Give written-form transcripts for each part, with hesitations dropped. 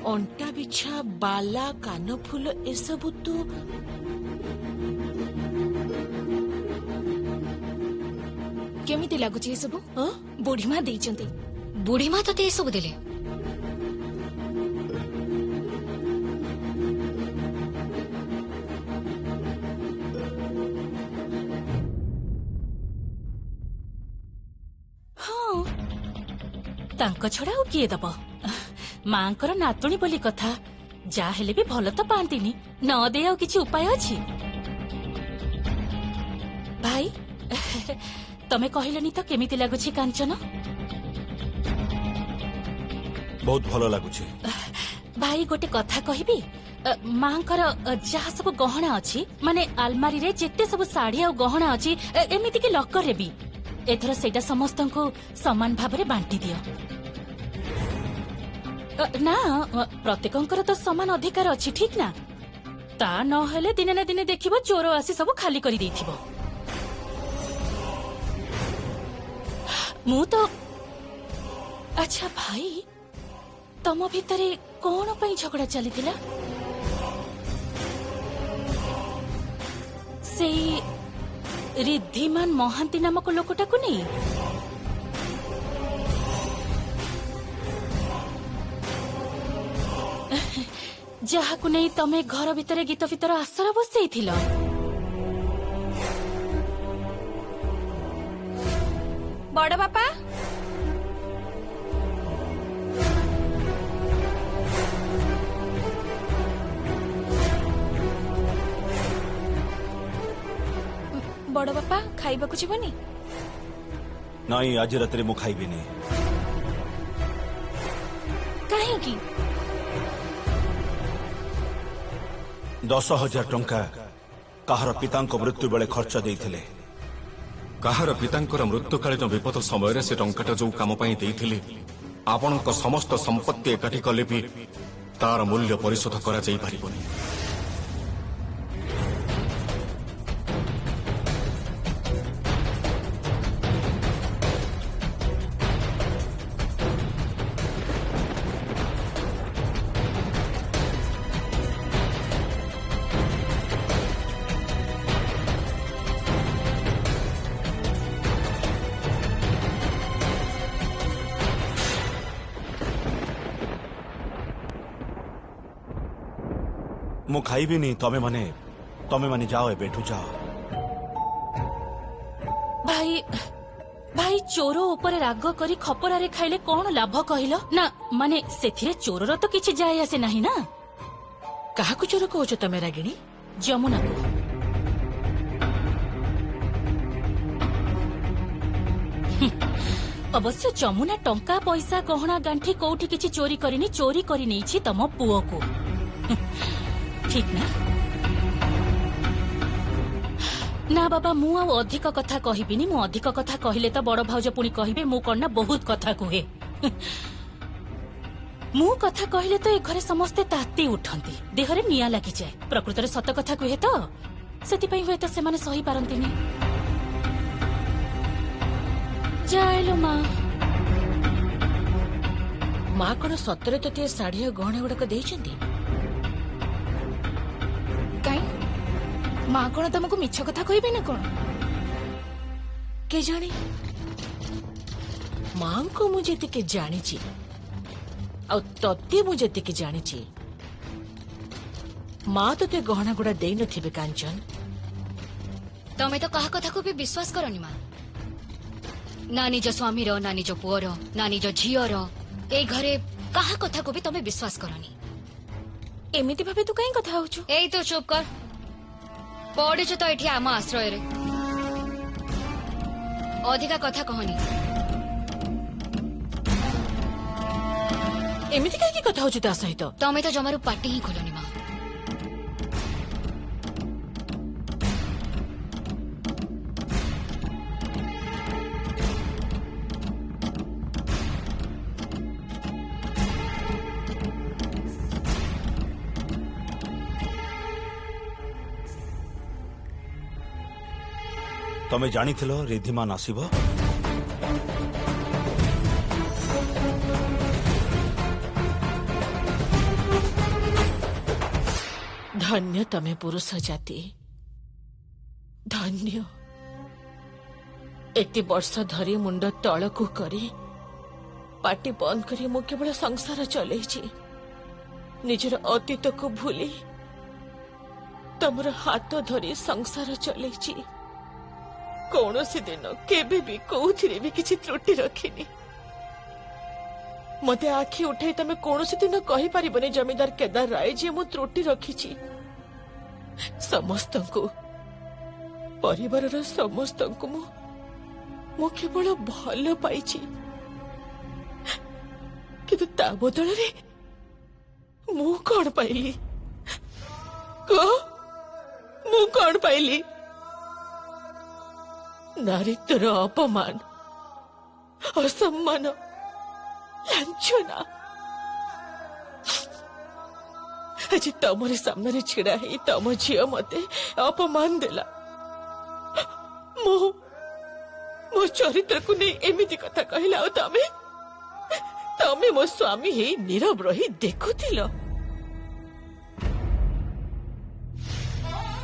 अंटा बिछा बाला कान फूल एसबू तो केमिति लागुची सब हाँ? बुढ़ी माँ देइचंती। बुढ़ी माँ तते सब देले? हाँ तांको छड़ा और किए दब मांकर नातुणी बोली कथा जा हेले भी भल तो पांतीनी न दे किछि उपाय अछि भाई तमे कहलनी तो केमिति लागुछि कांचन? बहुत भल लागुछि भाई गोटे कथा कहबी मांकर जहा सब गहना अछि माने आलमारी रे जेते सब साड़ी और गहना अछि एमिति कि लकर रे भी एथर सेटा समस्त को समान भाव रे बांटी दियो ना प्रत्येकंकर तो समान अधिकार अछि ठीक ना ता न हेले दिने ना दिने देखिबो चोर आसी सब खाली करी देथिबो मु तो अच्छा भाई तम भितरे कौन पई झगड़ा चलीथिला से रिद्धिमान महांती नामक लोकटा को नहीं जहा को नहीं तमे घर भितरे गीत फितर आसर बसैथिल बड़ बापा बड़ बापा खाइबा को जीवनी नहीं आज रात मु खाइबिनी काहे की 10,000 टंका कहार पितांक मृत्यु बेले खर्च देइथिले कहार पितांकर मृत्युकालीन विपद समय से टंकाटा जो काम देइथिले आपणक समस्त संपत्ति एकाठी कले भी तार मूल्य परिशोध करा जाई पारिबनी मु खाइबिनी तमे माने जाओ बैठू जाओ भाई भाई चोर ऊपर राग करी खपरा रे खाइले कौन लाभ कहलो ना माने सेथिरे चोरर तो किछि जाय आसे नाही ना कहा को चोर कहूच तमे रागिणी? जमुना को अवश्य जमुना टंका पैसा गहना गांठी कोठी किछि चोरी करिनी चोरी करी नैछि तम पुओ को ठीक ना ना बाबा मु आ अधिक कथा कहबिनी मु अधिक कथा कहिले तो बड़ भाउज पुणी कहिबे मु करना बहुत कथा कुहे मु कथा कहिले तो ए घरे समस्ते ताती उठंती देहरे निया लागि जाय प्रकृत रे सत कथा कुहे तो सेति पई होय तो से माने सही पारंतीनी जायलो माँ कौन सतरे तो शाढ़ी और गहना गुड़ाक देइचंती? माँ कौन तुमको मिछ कथा कहबे ना कौन के जाने माँ को मुझे के जानी तत्ते मुझे के जानी माँ तो ते गहना गुड़ा दे नथिबे कांचन तमे तो कहा कथा को भी विश्वास करनी माँ ना निज स्वामी रो ना निज पुओ रो ना निज झियो रो ए घरे कहा कथा को भी तमे विश्वास करनी एमिति भाबे तू कहीं कथा होछु एई तो चुप कर पड़े तो ये आम आश्रय रे अधिका कथा कहनी एमिति कहीं कथा होछु ता सहित तमे तो जमारू पार्टी ही खोलनी माँ तमे जानिथिलो रिद्धिमान आसीबो धन्य तमे पुरुष जाति, धन्य। एते वर्ष धरी मुंड तलकू करी पाटी बंद करी मु केवल संसार चलैछि, निजर अतीत को भूली तमर हाथ धरी संसार चलैछि। कौनसी दिन केबे भी कोउथिरे भी किछि त्रुटि रखिनी। मते आखि उठाई तमे कौनसी दिन कहि परिबने जमीदार केदार राय जे मु त्रुटि रखिछि। समस्तंकु परिवारर समस्तंकु मु केवल भल पाइछि, किंतु ता बदल रे मु कौन पाइली? मु कौन पाइली? नारीत्वर अपमान, असम्मान, लांछना। आज तमरे सामने छिड़ा ही तम झियो मते अपमान देला। मो चरित्र को नहीं एमिति कथा कहला। तमे मो स्वामी ही नीरव रही देखुथिल।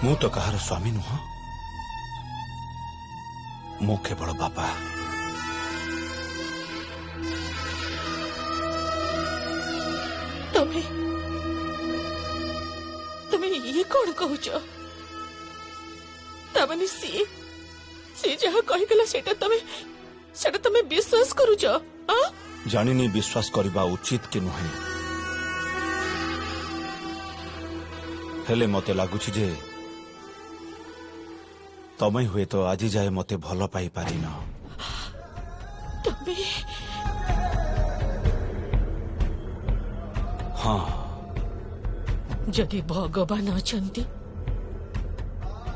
मु तो कहार स्वामी नुह, मु केवल बापा। तमे ये कौन कहूच? तमने सी जहा कहिगला सेटा तमे विश्वास करूच? जानिनी विश्वास करबा उचित कि नुहे, हेले मते लागुछि जे तमे हुए तो आज जाए मते भल पाई पारि न। तमे हाँ, जदि भगवान अछंती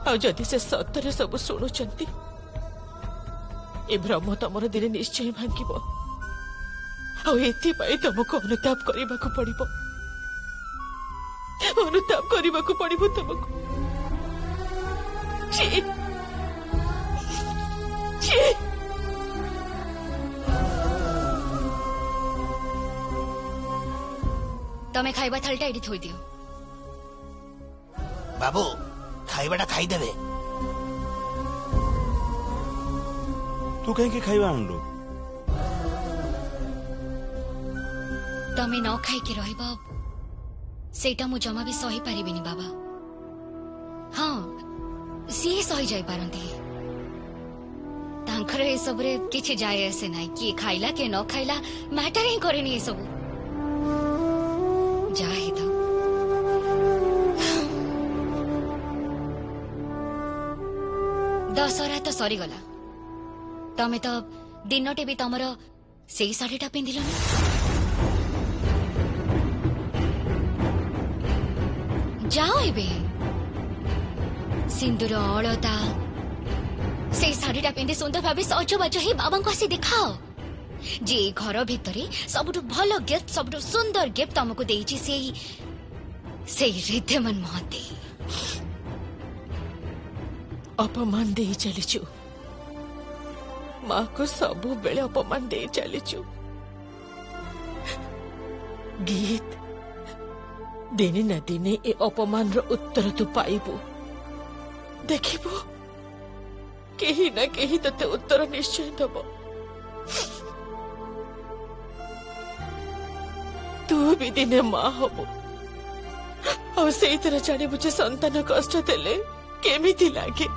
आ जदि से सतरे सब शुणुचंती, ए भ्रम तमर दिने निश्चय भांगिब। एथिपाई तुमको अनुताप करबाकू पड़िबो, अनुताप करबाकू पड़िबो तुमको। छी छी, तमे खाइबा थालटा एडी थोई दियो। बाबू खाइबाटा खाइदेबे। तू कहीं खाइबा आणलु? तमे न खाइके रहब सेटा मु जमा भी सही पारिबिनी बाबा। हाँ, सी सही जाई पारंती। तांकर ए सब रे किछि जाय ऐसे नाही कि खाइला के न खाइला मैटर ही करेनी ए सब। जाए तो दशहरा तो सरी गला। तमे तो दिनटे भी तमर सेई साड़ीटा पिंधिलनी। जाओ एबे सिंदूर अलता से साड़ीटा पिंधि सुंदर भाव सजबाज ही बाबा को आसी देखाओ जे घर भितरे सबुठु भल गिफ्ट सबुठु सुंदर गिफ्ट तुमको देइछि से रिद्धमन महते। अपमान दे चलीचु, माँ को सबु बेले अपमान दे चलीचु। गीत दिने न दिने ए अपमान रो उत्तर तू पाइबु। देखिबु केही न केही तते उत्तर निश्चय दब। तू भी दिने माँ हबु और से तरह जानिबु जे संतान कष्ट देले केमिति लागे।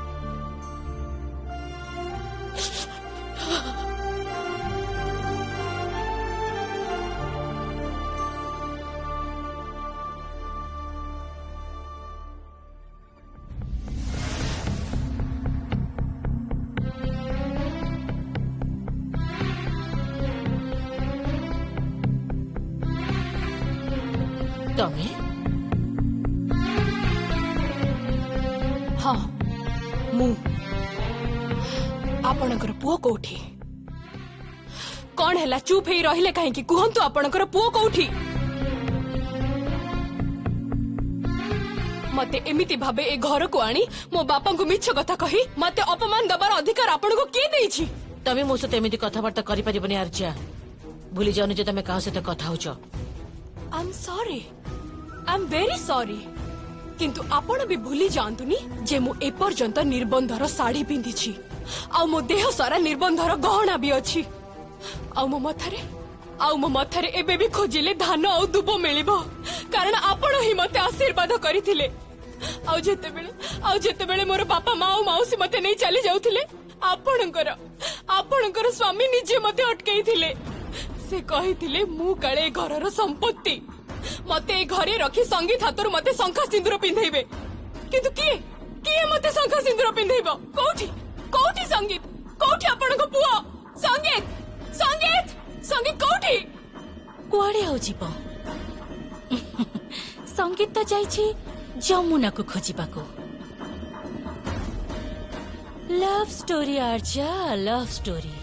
तमे हाँ मु आपणकर पुओ कोठी कौन है चुप ही रहिले कहीं कहतु आपणकर पुओ कोठी। मते एमिति भाबे ए घर को आनी मो बापा को मिछ कथा कही मते अपमान दबार अधिकार आपण को किए देइछि। तमे मो सते एमिति कथाबार्ता करि परिबनी आर्या। भूली जाओ जे तमे काहा सते कथा होछ। I am sorry, I am very sorry. किंतु आपण भी भूली जातुनी जे मु एपर्यंत निर्बंधर साड़ी पिंधिछि आ मो देह सारा निर्बंधर गहना भी अछि आ मो मथारे एबे भी खोजिले धान आ दुब मिलिबो कारण आपण ही मते आशीर्वाद करिथिले आ जेतेबेले मोर बापा माँ और मौसी मते नहीं चली जाउथिले आपणकर स्वामी निजे मते अटकई थिले से कहिथिले मु काले घरर संपत्ति मते घरे रखी संगीत हाथर मते शंखा सिंदूर पिंधेबे किंतु किए मते शंखा सिंदूर पिंधेबो कोठी संगीत कोठी आपणको पुआ संगीत कोठी कुआड़े आउ जीव संगीत तो जाइछि जमुना को खोजिबाको लव स्टोरी आर्जा लव स्टोरी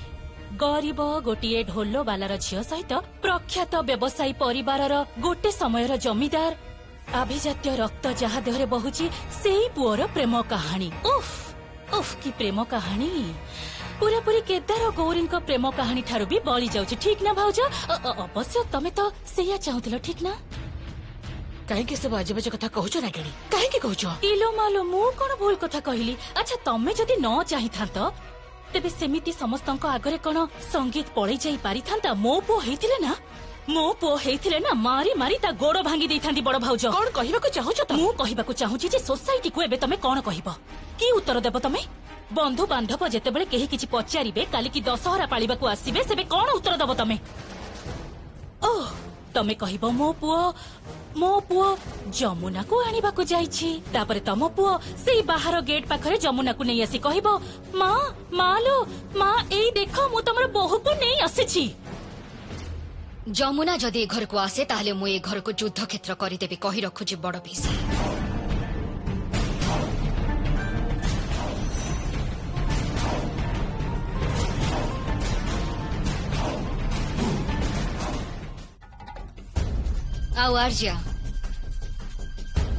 गरीब गोटे ढोलो बालार झियो सहित प्रख्यात व्यवसायी परिवारर गोटे समयर जमीदार अभिजात्य रक्त जहा देहरे बहुची सेई पुअर प्रेम कहानी उफ की प्रेम कहानी पूरा पूरी केदार और गौरी प्रेम कहानी ठारू भी बली जाउची ठीक ना भाउज अवश्य तमे तो सेया चाहुथिलो ठीक ना कहीं सब आजबाज कथा कहूच ना केणी कहीं कहूच इलो मालो मु कोन भूल कथा कहली अच्छा तमे जदि न चाहि थांत तेबे सेमिति समस्तंक आगरे कोन संगीत पळै जाई पारि थांता मो पो हेइथिले ना मारी मारी ता गोड़ भांगी देई थांदी बड़ भाउज कोन कहिबा को चाहूच त मु कहिबा को चाहूची जे सोसाइटी को एबे तमे कोन कहिबो की उत्तर देबो तमे बंधु बांधव जेतेबेले केही किछि पचारिबे काली की दशहरा पालिबा को आसीबे सेबे कोन उत्तर देबो तमे ओह तमे कहिबो मो पुओ जमुना को आनिबा को जाईछि तापरे तम पुओ सेई बाहर गेट पाखरे जमुना को नै आसी कहिबो माँ एई देखो मु तमर बहु को नै आसीछि जमुना जदि घर को आसे ताहले मु ए घर को युद्ध क्षेत्र करिदेबी कहि रखुछि बड़ बेसी आउ आर्या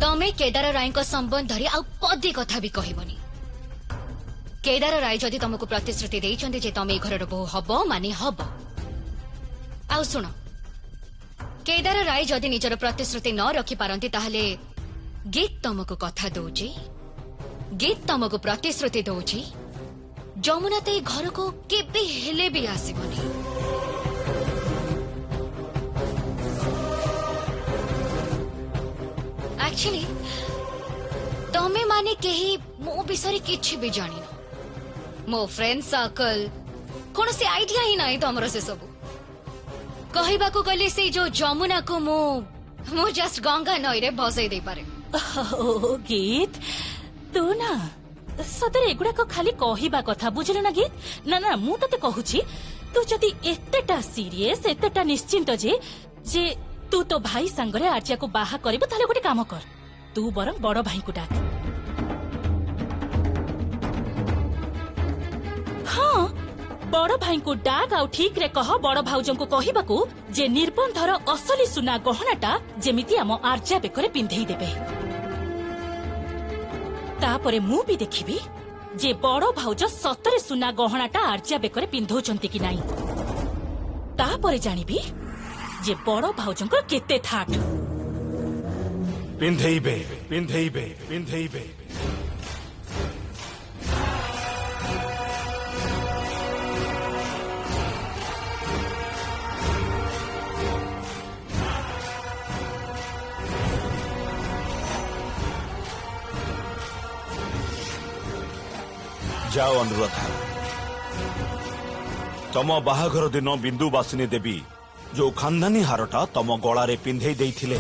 तमे केदार राय संबंध धरी आउ पदे कथा भी कहबनी केदार राय जदि तुमको प्रतिश्रुति देइछन्ते जे तमे घर बहु हब माने हब आउ सुन केदार राय जदि निजर प्रतिश्रुति न रखि पारंती ताहले गीत तुमको कथा दउची गीत तुमको प्रतिश्रुति दउची जमुना ते घर को केबे हेले भी आसीबनी एक्चुअली तमे माने केही मो विषय किछि भी जानी न मो फ्रेंड सर्कल कोन से आइडिया ही नाही तमरो से सब कहिबा को गले से जो जमुना को मो जस्ट गंगा नई रे भसई दे पारे ओ गीत तू ना सदरे एगुडा को खाली कहिबा कथा बुझले ना गीत ना मु तते कहूची तू जदी एतेटा सीरियस एतेटा निश्चिंत जे तू तो भाई संगरे आर्या को बाहा करिबो ताले गोटे काम कर तू बरं बड़ भाई को डाक हाँ बड़ भाई को डाक आउ ठीक रे कह बड़ भाउजं को कहिबाकू जे निर्बंधर असली सुना गहनाटा जेमिति आम आर्या बेकरे पिंधेई देबे तापरे मु भी देखिबी जे बड़ भाउज सतरे सुना गहनाटा आर्या बेकरे पिंधौचंती कि नाही तापरे जानिबी जे बड़ भाउजंकर केते थाट पिंधेइबे जाओ अनुराधा तम बाहाघर दिन बिंदु बासिनी देवी जो खानदानी हारटा तम गलारे पिंधे देइथिले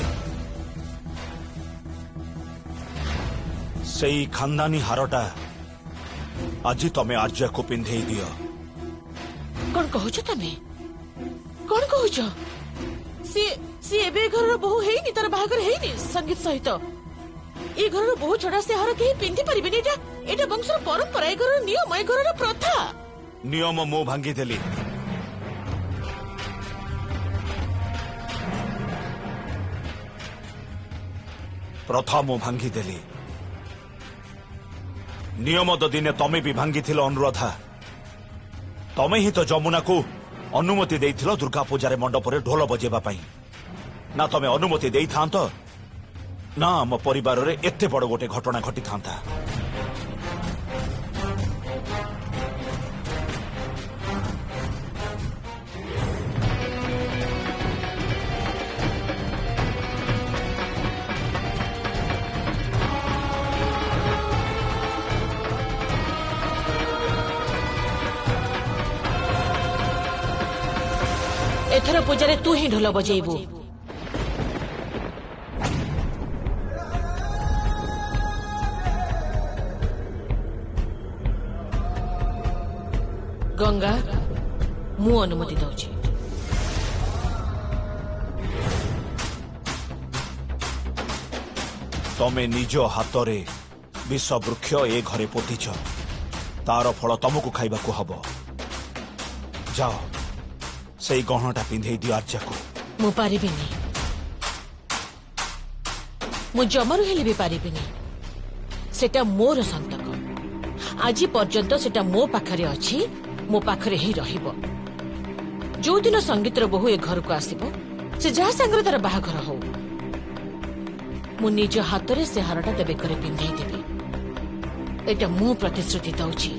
सेई खानदानी हारटा आज तमे आर्या को पिंधे दियो कौन कहूच तमे कौन कहूच सी एबे घर बहु हेनी तार बाहागर हेनी संगीत सहित ए घर बहु छड़ा से हार केही पिंधि परिबेनी एटा वंशर परंपरा ए घर नियम ए घर प्रथा नियम मो भांगी देली प्रथा मु भांगी देली नियम तो दिने तमे भी भांगी थिलो अनुराधा तमे ही तो जमुना को अनुमति देइथिलो दुर्गा पूजा रे मंडप रे ढोल बजेबा पई ना तमे अनुमति देई थांत ना आम परिवार रे एते बड़ गोटे घटना घटी था। एथर पूजारे तू ही ढोल बजेबू। गंगा मु अनुमति दौची। तमे निज हाथ रे विष वृक्ष ए घरे पोतीच, तार फल तुमको खाइबा को हब। जाओ से गहनाटा पिंधे दियो आर्या को। मु पारिबिनी, मु जमारू हेले भी पारिबिनी। सेटा मोर संतक। आज पर्यंत सेटा मो पाखरे अछि, मो पाखरे ही रहिबो। जो दिन संगीतर बहु ए घर को आसीबो, से जहा संगे तार बाहाघर हो, मु निज हाथ रे से हारटा देबे करे पिंधे देबी। एटा मु प्रतिश्रुति दउची,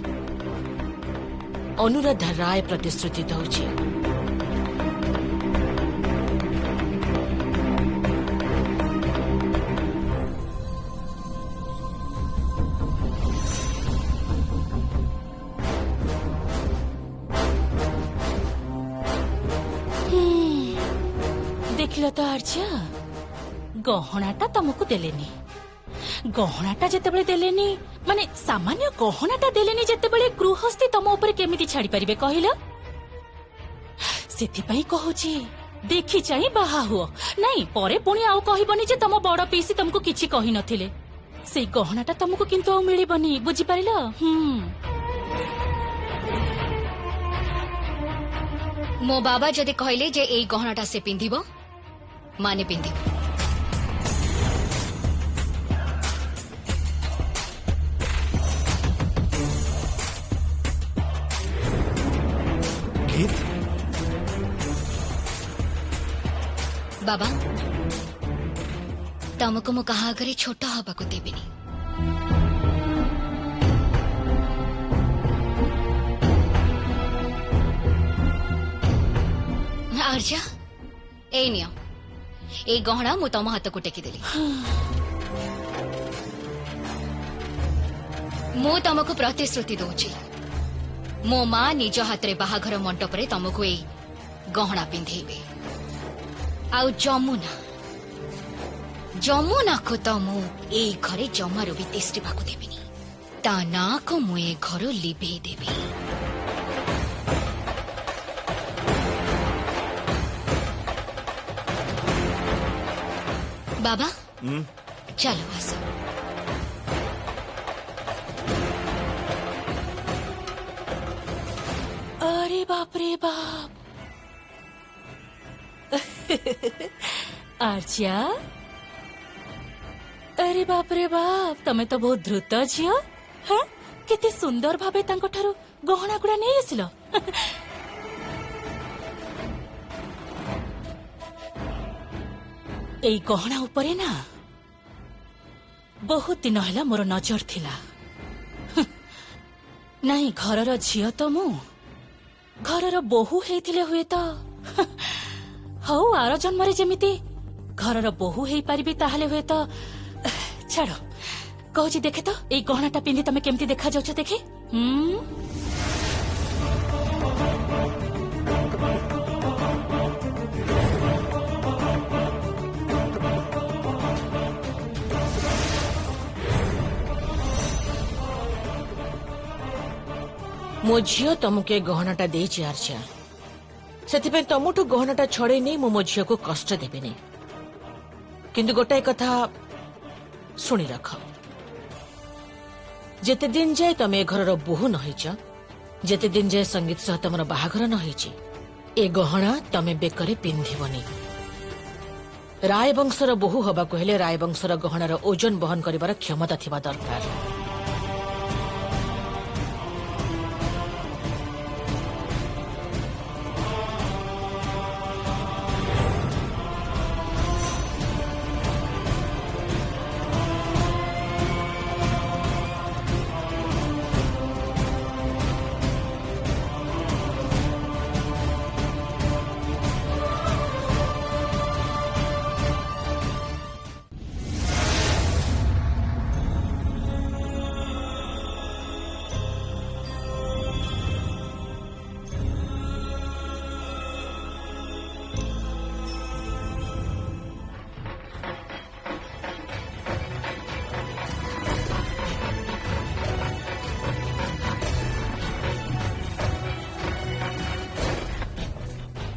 अनुराधा राय प्रतिश्रुति दउची। देखिल तो आर्या, गहनाटा तुमको देलेनी। गहनाटा जेतेबेले देलेनी माने सामान्य गहनाटा देलेनी, जेतेबेले गृहस्थी तुम ऊपर केमिति छाड़ी परिबे कहिल? सेति पई कहूची देखि चाहि बाहा हुओ, नहीं परे पुणी आउ कहबनी जे तुम बड़ पीसी तुमको किछि कहि नथिले। सेई गहनाटा तुमको किंतु आउ मिलिबनी, बुझि पारिल? मो बाबा जदि कहले जे एई गहनाटा से पिंधिबो माने पिंधिबो। बाबा तमको मु कहा करे छोटा हवा को देबिनी। आर्या ए नियो, ए गहना मु तम हाथ को टेकी देली। मु तमको प्रतिश्रुति दउची, मो मां निज हाथ रे बाहाघर मंडप रे तमको ए गहना पिंधेबे। आउ जमुना को तो मु ए घरे जमारू भी तिष्ठिबा को देबिनी। ता ना को मु ए घर लिभे देबी। बाबा चलो आसो। अरे बाप रे बाप आर्या, अरे बाप रे बाप, तमे तो बहुत द्रुत झियो। हाँ केते सुंदर भाबे तांको ठारू गहना गुड़ा नहीं आसिल। एई गहना उपरे ना बहुत दिन हला मोर नजर थिला। नहीं घरर झियो तो मु घरर बोहू हेइथिले हुए तो हौ आर जन्मरे जेमिति घरर बोहू हेइ पारिबी ताहले हुए तो छाड़ो कहूची देखे तो एई गहनाटा पिंधि तमे केमती देखा जाउछ देखे। मो झियो तमके गहनाटा देइछि आर्या, सेथिपे तमठु गहनाटा छड़े नहीं मो झियो को कष्ट देबेनी। किंतु गोटाए कथा शुणी रख, जेते दिन जाए तमे घरर बोहू न होइछ, जेते दिन जाए संगीत सह तमर बाहाघर न होइछि, ए गहना तमे बेकरे पिंधिबनी। राय वंशर बोहू हबा कहले राय वंशर गहनार ओजन बहन करिवार क्षमता थिबा दरकार।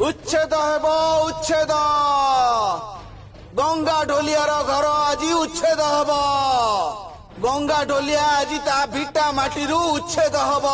उच्छेद हेब उच्छेद गंगा ढोलियार घर आज उच्छेद हेब गंगा ढोलिया आज ता भिटा माटी उच्छेद हेब